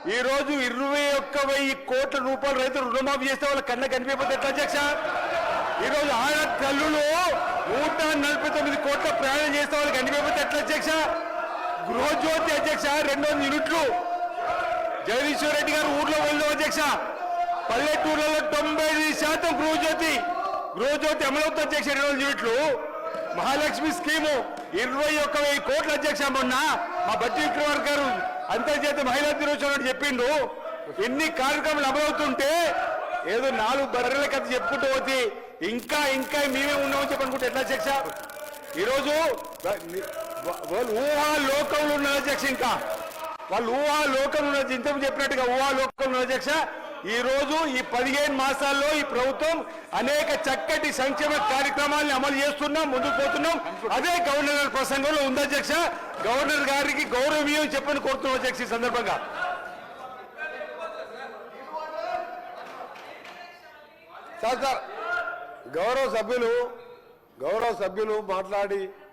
ఈ రోజు 21,000 కోట్ల రూపాయలు రైతులు రుణమాఫీ చేస్తే వాళ్ళ కళ్ళ కనిపించకపోతే ఎట్లా అధ్యక్ష? ఈ రోజు ఆడ తల్లులు 149 కోట్ల ప్రయాణం చేస్తే వాళ్ళకి కనిపించకపోతే ఎట్లా అధ్యక్ష? గృహజ్యోతి అధ్యక్ష 200 యూనిట్లు జగదీశ్వర్ రెడ్డి గారు ఊర్లో వెళ్దాం అధ్యక్ష. పల్లెటూర్లలో 95% గృహజ్యోతి అమలవుతుంది అధ్యక్ష. 200 యూనిట్లు మహాలక్ష్మి స్కీము 21,000 కోట్ల అధ్యక్ష. మొన్న మా బట్టి విక్రమార్క గారు అంతర్జాతీయ మహిళా దినోత్సవం చెప్పిండు. ఎన్ని కార్యక్రమాలు అమలవుతుంటే ఏదో 4 బర్రెల కథ చెప్పుకుంటూ పోతే ఇంకా మేమే ఉన్నామని చెప్పనుకుంటే ఎట్లా అధ్యక్ష? ఈరోజు వాళ్ళు ఊహాలోకంలో ఉన్నారు అధ్యక్ష. ఇంకా వాళ్ళు ఊహాలోకంలో ఉన్నారు. ఇంతకు చెప్పినట్టుగా ఊహాలోకంలో ఉన్నారు అధ్యక్ష. ఈ రోజు ఈ 15 మాసాల్లో ఈ ప్రభుత్వం అనేక చక్కటి సంక్షేమ కార్యక్రమాలను అమలు చేస్తున్నాం, ముందుకు పోతున్నాం. అదే గవర్నర్ గారి ప్రసంగంలో ఉంది అధ్యక్ష. గవర్నర్ గారికి గౌరవీయం చెప్పని కోరుతున్నాం అధ్యక్ష. ఈ సందర్భంగా సార్ గౌరవ సభ్యులు మాట్లాడి